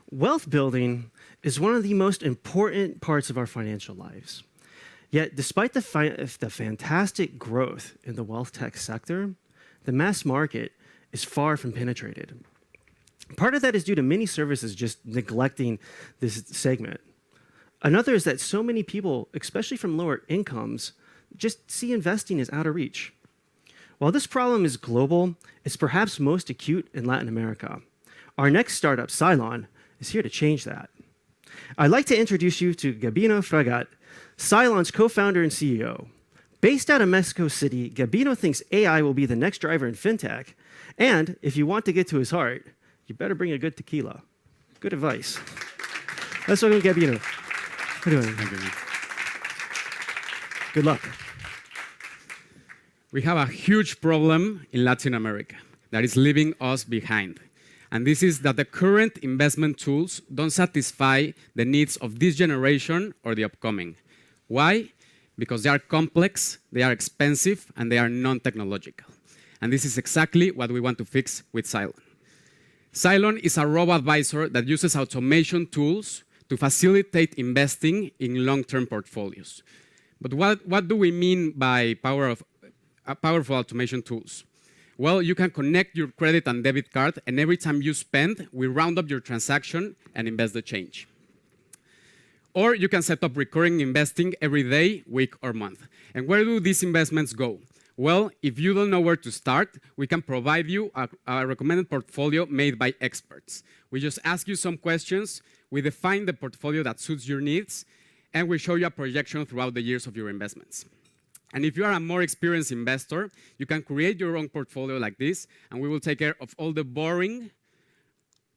Wealth building is one of the most important parts of our financial lives. Yet, despite the fantastic growth in the wealth tech sector, the mass market is far from penetrated. Part of that is due to many services just neglecting this segment. Another is that so many people, especially from lower incomes, just see investing as out of reach. While this problem is global, it's perhaps most acute in Latin America. Our next startup, Sylon, is here to change that. I'd like to introduce you to Gabino Fragat, Sylon's co-founder and CEO. Based out of Mexico City, Gabino thinks AI will be the next driver in fintech, and if you want to get to his heart, you better bring a good tequila. Good advice. Let's welcome Gabino. How are you doing? Thank you. Good luck. We have a huge problem in Latin America that is leaving us behind. And this is that the current investment tools don't satisfy the needs of this generation or the upcoming. Why? Because they are complex, they are expensive, and they are non-technological. And this is exactly what we want to fix with Sylon. Sylon is a robo-advisor that uses automation tools to facilitate investing in long-term portfolios. But what do we mean by powerful automation tools? Well, you can connect your credit and debit card, and every time you spend, we round up your transaction and invest the change. Or you can set up recurring investing every day, week, or month. And where do these investments go? Well, if you don't know where to start, we can provide you a recommended portfolio made by experts. We just ask you some questions, we define the portfolio that suits your needs, and we show you a projection throughout the years of your investments. And if you are a more experienced investor, you can create your own portfolio like this, and we will take care of all the boring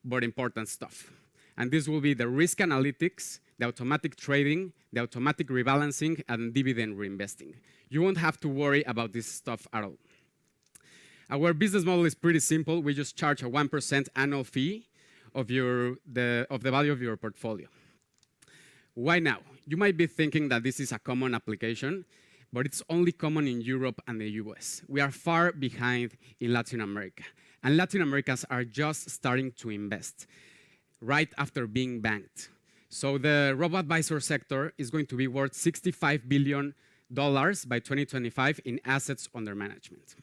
but important stuff. And this will be the risk analytics, the automatic trading, the automatic rebalancing, and dividend reinvesting. You won't have to worry about this stuff at all. Our business model is pretty simple. We just charge a 1% annual fee of the value of your portfolio. Why now? You might be thinking that this is a common application, but it's only common in Europe and the US. We are far behind in Latin America. And Latin Americans are just starting to invest right after being banked. So the robo-advisor sector is going to be worth $65 billion by 2025 in assets under management.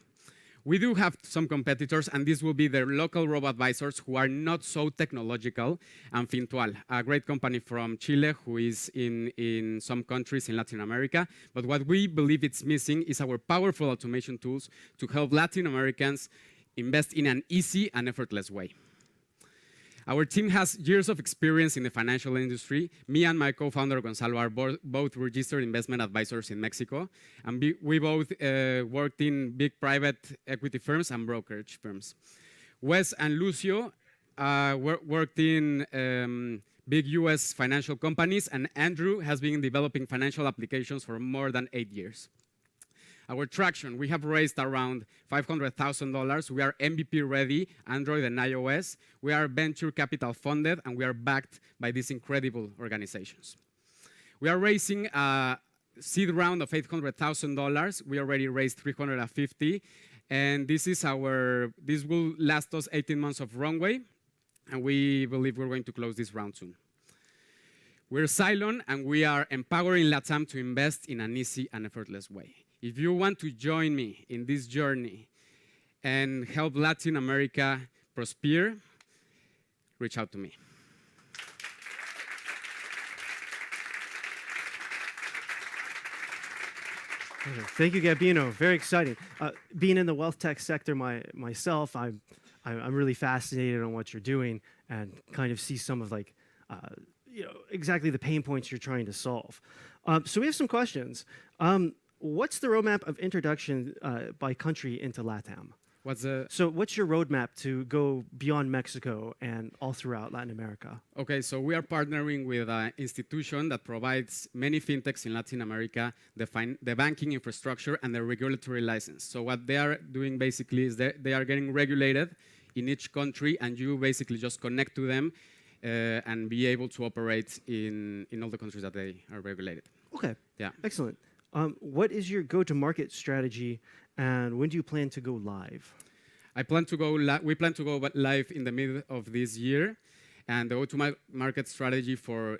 We do have some competitors, and these will be the local robo-advisors who are not so technological, and Fintual, a great company from Chile who is in some countries in Latin America. But what we believe it's missing is our powerful automation tools to help Latin Americans invest in an easy and effortless way. Our team has years of experience in the financial industry. Me and my co-founder, Gonzalo, are both registered investment advisors in Mexico. And we both worked in big private equity firms and brokerage firms. Wes and Lucio worked in big US financial companies, and Andrew has been developing financial applications for more than 8 years. Our traction, we have raised around $500,000. We are MVP ready, Android and iOS. We are venture capital funded, and we are backed by these incredible organizations. We are raising a seed round of $800,000. We already raised $350,000, and this will last us 18 months of runway, and we believe we're going to close this round soon. We're Sylon, and we are empowering LATAM to invest in an easy and effortless way. If you want to join me in this journey and help Latin America prosper, reach out to me. Thank you, Gabino. Very exciting. Being in the wealth tech sector myself, I'm really fascinated on what you're doing and kind of see some of exactly the pain points you're trying to solve. So we have some questions. What's the roadmap of introduction by country into LATAM? So what's your roadmap to go beyond Mexico and all throughout Latin America? Okay, so we are partnering with an institution that provides many fintechs in Latin America, the banking infrastructure and the regulatory license. So what they are doing basically is they are getting regulated in each country, and you basically just connect to them and be able to operate in all the countries that they are regulated. Okay, yeah, excellent. What is your go-to-market strategy, and when do you plan to go live? We plan to go live in the middle of this year, And the go-to-market strategy for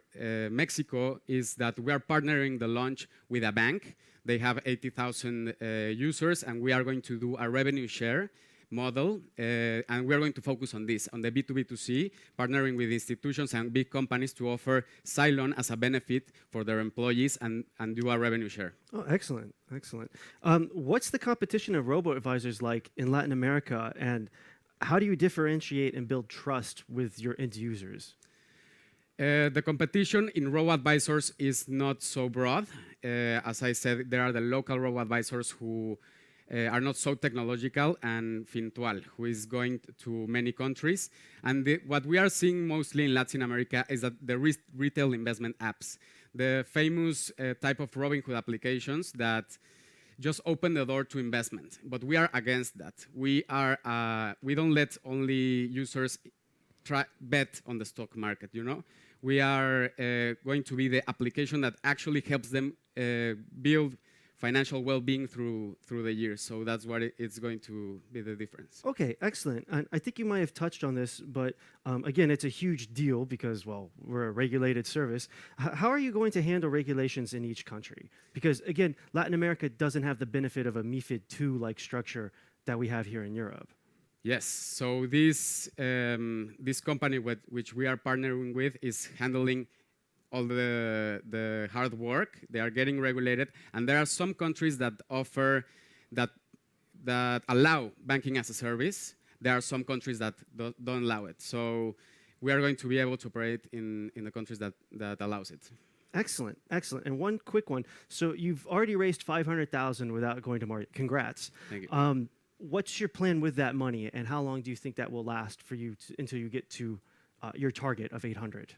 Mexico is that we are partnering the launch with a bank. They have 80,000 users, and we are going to do a revenue share model, and we're going to focus on this, on the B2B2C, partnering with institutions and big companies to offer Sylon as a benefit for their employees and do a revenue share. Oh, excellent, excellent. What's the competition of robo-advisors like in Latin America, and how do you differentiate and build trust with your end users? The competition in robo-advisors is not so broad. As I said, there are the local robo-advisors who are not so technological, and Fintual, who is going to many countries. And what we are seeing mostly in Latin America is that the retail investment apps, the famous type of Robinhood applications that just open the door to investment. But we are against that. We don't let only users bet on the stock market, you know? We are going to be the application that actually helps them build financial well-being through the years. So that's what it's going to be the difference. Okay, excellent. And I think you might have touched on this, but again, it's a huge deal because, well, we're a regulated service. How are you going to handle regulations in each country? Because again, Latin America doesn't have the benefit of a MiFID II-like structure that we have here in Europe. Yes, so this company which we are partnering with is handling all the hard work. They are getting regulated, and there are some countries that offer that allow banking as a service. There are some countries that don't allow it. So we are going to be able to operate in the countries that allows it. Excellent, excellent. And one quick one. So you've already raised 500,000 without going to market. Congrats. Thank you. What's your plan with that money, and how long do you think that will last for you until you get to your target of 800?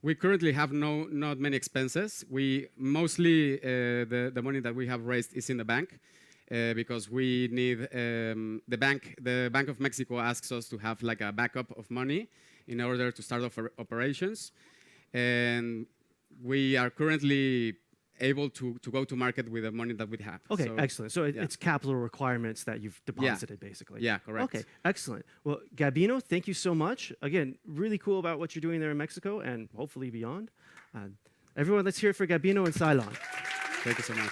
We currently have not many expenses. We mostly the money that we have raised is in the bank because we need the Bank of Mexico asks us to have like a backup of money in order to start operations, and we are currently able to go to market with the money that we have. Okay, so, excellent. So it's capital requirements that you've deposited, basically. Yeah, correct. Okay, excellent. Well, Gabino, thank you so much. Again, really cool about what you're doing there in Mexico and hopefully beyond. Everyone, let's hear it for Gabino and Sylon. Thank you so much.